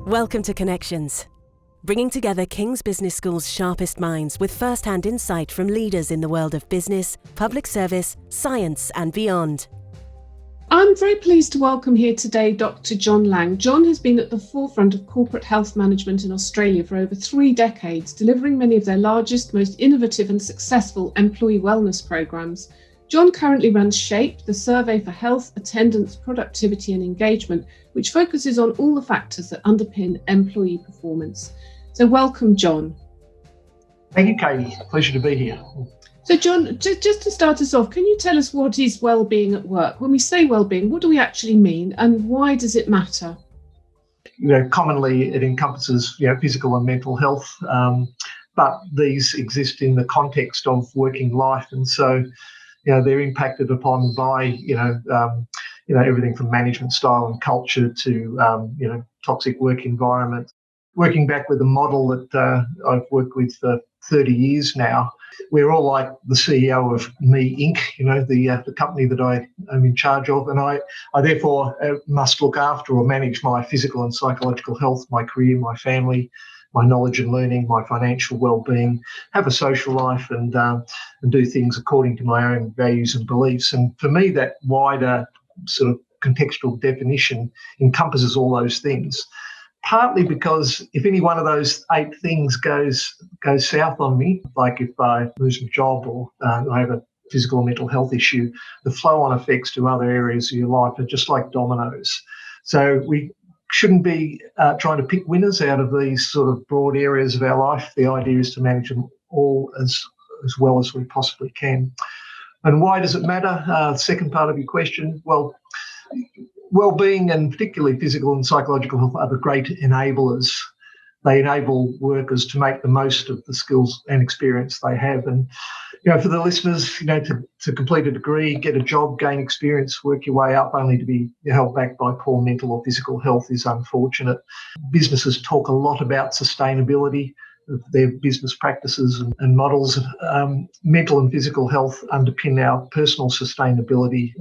Welcome to Connections, bringing together King's Business School's sharpest minds with first-hand insight from leaders in the world of business, public service, science and beyond. I'm very pleased to welcome here today Dr. John Lang. John has been at the forefront of corporate health management in Australia for over 3 decades, delivering many of their largest, most innovative and successful employee wellness programs. John currently runs SHAPE, the survey for health, attendance, productivity and engagement, which focuses on all the factors that underpin employee performance. So welcome, John. Thank you, Katie. Pleasure to be here. So John, just to start us off, can you tell us what is wellbeing at work? When we say wellbeing, what do we actually mean and why does it matter? Commonly it encompasses, physical and mental health, but these exist in the context of working life, and so, they're impacted upon by, everything from management style and culture to, toxic work environment. Working back with a model that I've worked with for 30 years now, we're all like the CEO of Me Inc., the company that I am in charge of, and I therefore must look after or manage my physical and psychological health, my career, my family, my knowledge and learning, my financial well-being, have a social life and do things according to my own values and beliefs. And for me, that wider sort of contextual definition encompasses all those things. Partly because if any one of those 8 things goes south on me, like if I lose my job or I have a physical or mental health issue, the flow-on effects to other areas of your life are just like dominoes. So we shouldn't be trying to pick winners out of these sort of broad areas of our life. The idea is to manage them all as well as we possibly can. And why does it matter? Second part of your question, well-being and particularly physical and psychological health are the great enablers. They enable workers to make the most of the skills and experience they have. And, for the listeners, to complete a degree, get a job, gain experience, work your way up, only to be held back by poor mental or physical health is unfortunate. Businesses talk a lot about sustainability of their business practices and models. Mental and physical health underpin our personal sustainability,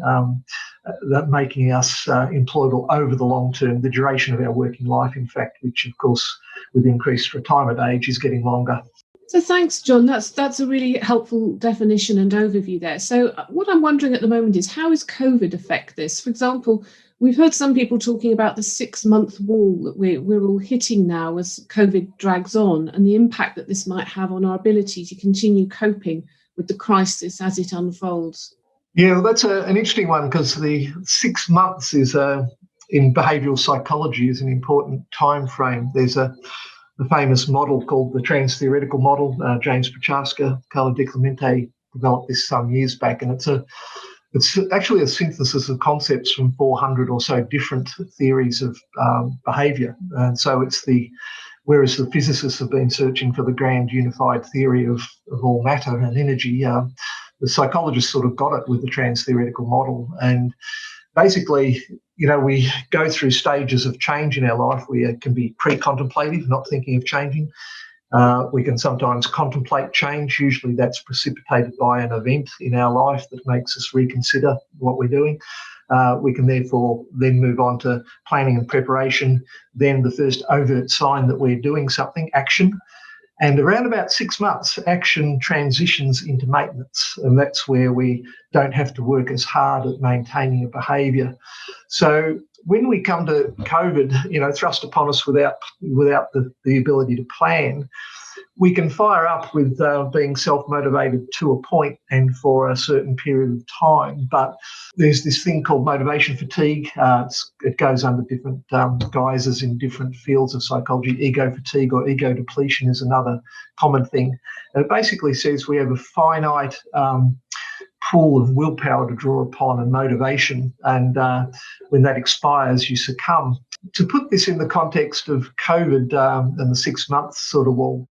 that making us employable over the long term, the duration of our working life, in fact, which, of course, with increased retirement age is getting longer. So thanks, John. That's a really helpful definition and overview there. So what I'm wondering at the moment is, how does COVID affect this? For example, we've heard some people talking about the 6-month wall that we're all hitting now as COVID drags on, and the impact that this might have on our ability to continue coping with the crisis as it unfolds. Yeah, well, that's an interesting one, because the 6 months is in behavioural psychology is an important time frame. There's a famous model called the trans-theoretical model. James Prochaska, Carlo Di Clemente developed this some years back, and it's actually a synthesis of concepts from 400 or so different theories of behaviour. And so whereas the physicists have been searching for the grand unified theory of all matter and energy, the psychologists sort of got it with the trans-theoretical model. And basically, we go through stages of change in our life. We can be pre-contemplative, not thinking of changing. We can sometimes contemplate change. Usually that's precipitated by an event in our life that makes us reconsider what we're doing. We can therefore then move on to planning and preparation, then the first overt sign that we're doing something, action. And around about 6 months, action transitions into maintenance, and that's where we don't have to work as hard at maintaining a behaviour. So when we come to COVID, thrust upon us without the ability to plan, we can fire up with being self-motivated to a point and for a certain period of time. But there's this thing called motivation fatigue. It goes under different guises in different fields of psychology. Ego fatigue or ego depletion is another common thing. And it basically says we have a finite pool of willpower to draw upon and motivation, and when that expires, you succumb. To put this in the context of COVID and the 6 months sort of wall,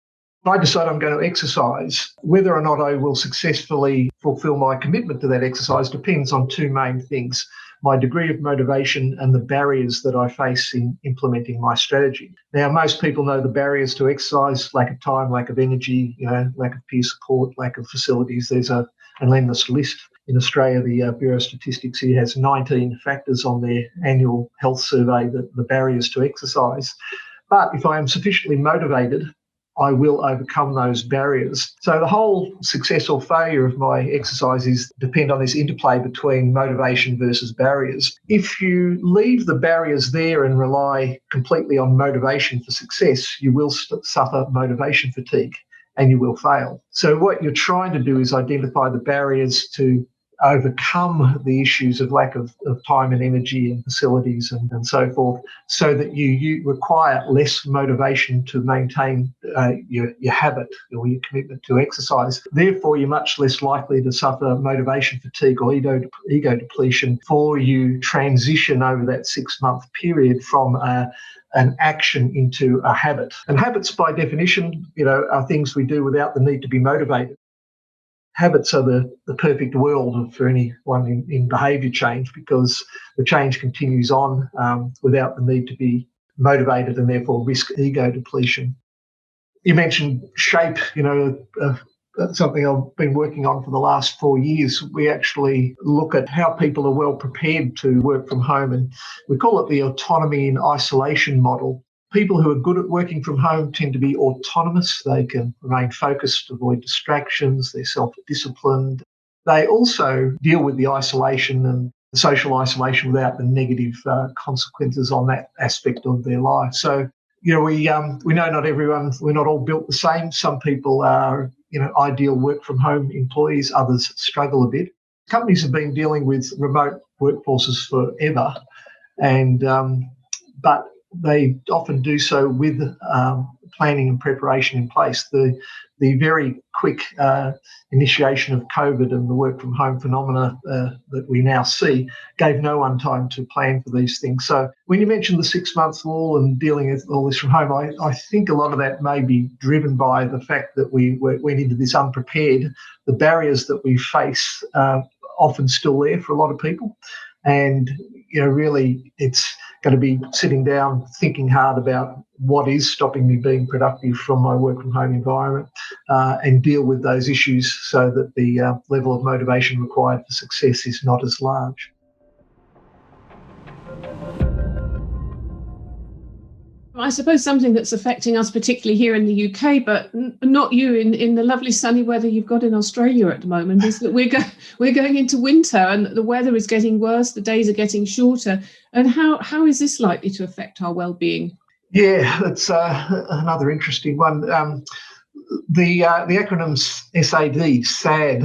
I decide I'm going to exercise. Whether or not I will successfully fulfill my commitment to that exercise depends on 2 main things: my degree of motivation and the barriers that I face in implementing my strategy. Now, most people know the barriers to exercise: lack of time, lack of energy, lack of peer support, lack of facilities. There's an endless list. In Australia, the Bureau of Statistics here has 19 factors on their annual health survey, the barriers to exercise. But if I am sufficiently motivated, I will overcome those barriers. So the whole success or failure of my exercises depend on this interplay between motivation versus barriers. If you leave the barriers there and rely completely on motivation for success, you will suffer motivation fatigue and you will fail. So what you're trying to do is identify the barriers to overcome the issues of lack of time and energy and facilities and so forth, so that you require less motivation to maintain your habit or your commitment to exercise. Therefore, you're much less likely to suffer motivation fatigue or ego depletion before you transition over that 6-month period from an action into a habit. And habits, by definition, are things we do without the need to be motivated. Habits are the perfect world for anyone in behaviour change, because the change continues on without the need to be motivated and therefore risk ego depletion. You mentioned SHAPE, something I've been working on for the last 4 years. We actually look at how people are well prepared to work from home, and we call it the autonomy in isolation model. People who are good at working from home tend to be autonomous. They can remain focused, avoid distractions, they're self-disciplined. They also deal with the isolation and the social isolation without the negative consequences on that aspect of their life. So, we know we're not all built the same. Some people are, ideal work from home employees, others struggle a bit. Companies have been dealing with remote workforces forever, but they often do so with planning and preparation in place. The very quick initiation of COVID and the work from home phenomena that we now see gave no one time to plan for these things. So when you mention the 6-month rule and dealing with all this from home, I think a lot of that may be driven by the fact that we went into this unprepared. The barriers that we face are often still there for a lot of people. And, really it's going to be sitting down, thinking hard about what is stopping me being productive from my work from home environment, and deal with those issues so that the level of motivation required for success is not as large. I suppose something that's affecting us, particularly here in the UK, but not you in the lovely sunny weather you've got in Australia at the moment, is that we're going into winter and the weather is getting worse, the days are getting shorter. And how is this likely to affect our well-being? Yeah, that's another interesting one. The acronym SAD,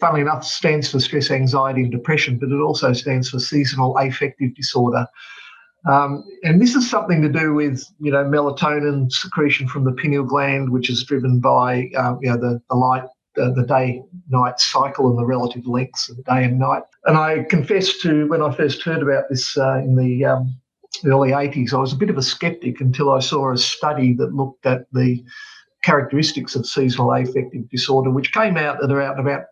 funnily enough, stands for stress, anxiety and depression, but it also stands for seasonal affective disorder. And this is something to do with, melatonin secretion from the pineal gland, which is driven by, the day-night cycle and the relative lengths of day and night. And I confess to, when I first heard about this in the early 80s, I was a bit of a skeptic until I saw a study that looked at the characteristics of seasonal affective disorder, which came out at around about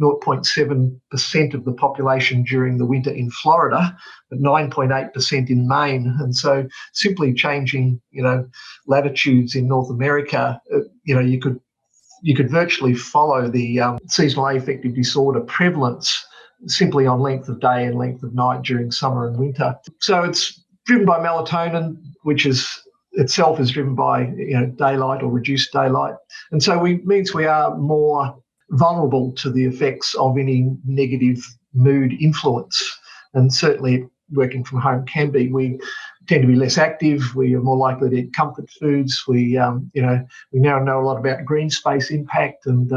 0.7% of the population during the winter in Florida, but 9.8% in Maine. And so simply changing, latitudes in North America, you could virtually follow the seasonal affective disorder prevalence simply on length of day and length of night during summer and winter. So it's driven by melatonin, which itself is driven by daylight or reduced daylight. And so means we are more vulnerable to the effects of any negative mood influence. And certainly working from home can be. We tend to be less active. We are more likely to eat comfort foods. We now know a lot about green space impact and,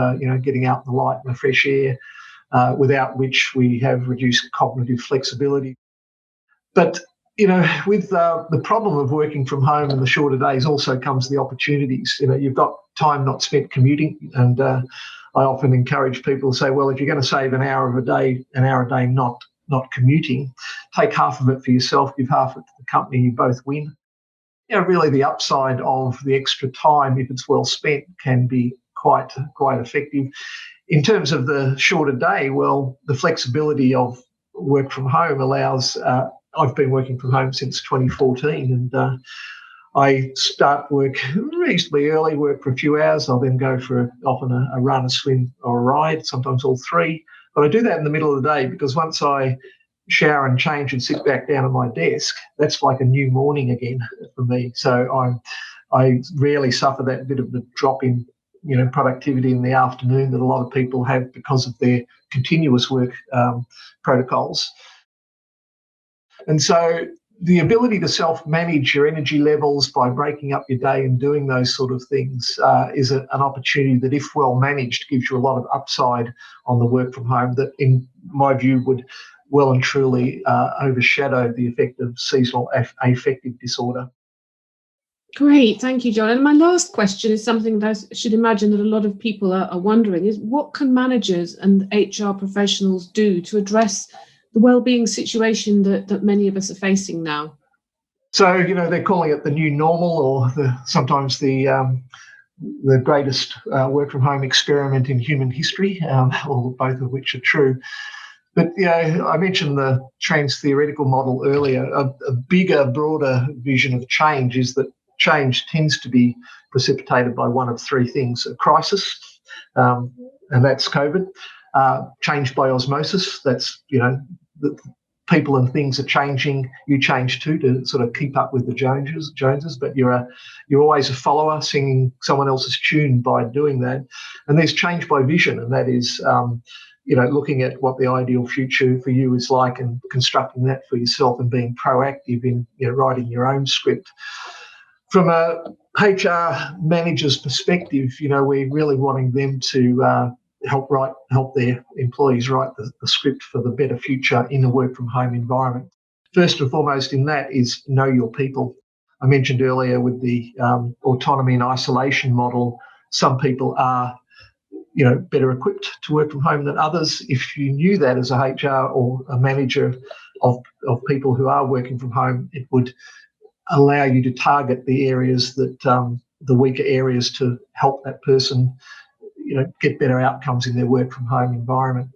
getting out in the light and the fresh air, without which we have reduced cognitive flexibility. But with the problem of working from home and the shorter days also comes the opportunities. You've got time not spent commuting, and I often encourage people to say, well, if you're going to save an hour a day not commuting, take half of it for yourself, give half it to the company, you both win. Really the upside of the extra time, if it's well spent, can be quite effective. In terms of the shorter day, well, the flexibility of work from home allows. I've been working from home since 2014, and I start work reasonably early, work for a few hours. I'll then go for often a run, a swim or a ride, sometimes all three. But I do that in the middle of the day because once I shower and change and sit back down at my desk, that's like a new morning again for me. So I rarely suffer that bit of the drop in productivity in the afternoon that a lot of people have because of their continuous work protocols. And so the ability to self-manage your energy levels by breaking up your day and doing those sort of things is an opportunity that, if well managed, gives you a lot of upside on the work from home that, in my view, would well and truly overshadow the effect of seasonal affective disorder. Great, thank you, John. And my last question is something that I should imagine that a lot of people are wondering is, what can managers and HR professionals do to address the wellbeing situation that many of us are facing now? So, they're calling it the new normal, or sometimes the greatest work from home experiment in human history, or both of which are true. But I mentioned the trans-theoretical model earlier. A bigger, broader vision of change is that change tends to be precipitated by one of three things: a crisis, and that's COVID; change by osmosis, that's the people and things are changing, you change too, to sort of keep up with the Joneses, but you're always a follower, singing someone else's tune by doing that. And there's change by vision, and that is looking at what the ideal future for you is like and constructing that for yourself and being proactive in writing your own script. From a HR manager's perspective, we're really wanting them to help their employees write the script for the better future in a work from home environment. First and foremost in that is know your people. I mentioned earlier with the autonomy and isolation model, some people are better equipped to work from home than others. If you knew that as a HR or a manager of people who are working from home, it would allow you to target the areas that the weaker areas to help that person get better outcomes in their work from home environment.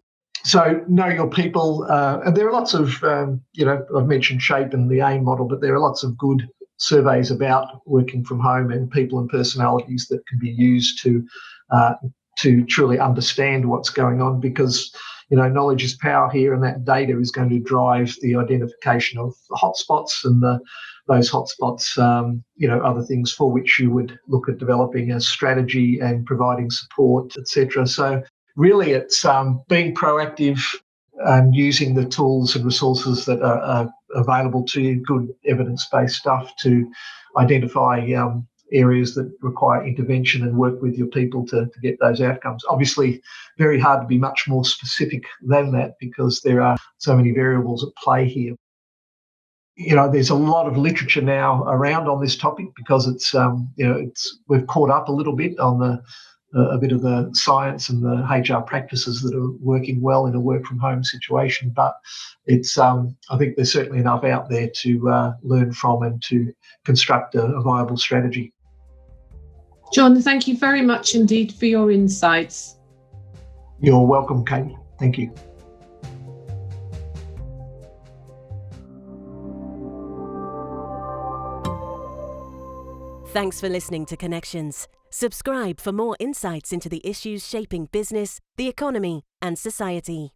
So know your people, and there are lots of I've mentioned SHAPE and the AIM model, but there are lots of good surveys about working from home and people and personalities that can be used to truly understand what's going on, because knowledge is power here, and that data is going to drive the identification of the hotspots and those hotspots, other things for which you would look at developing a strategy and providing support, etc. So really it's being proactive and using the tools and resources that are available to you, good evidence-based stuff, to identify areas that require intervention and work with your people to get those outcomes. Obviously, very hard to be much more specific than that because there are so many variables at play here. There's a lot of literature now around on this topic because we've caught up a little bit on a bit of the science and the HR practices that are working well in a work from home situation. But it's I think there's certainly enough out there to learn from and to construct a viable strategy. John, thank you very much indeed for your insights. You're welcome, Katie. Thank you. Thanks for listening to Connections. Subscribe for more insights into the issues shaping business, the economy, and society.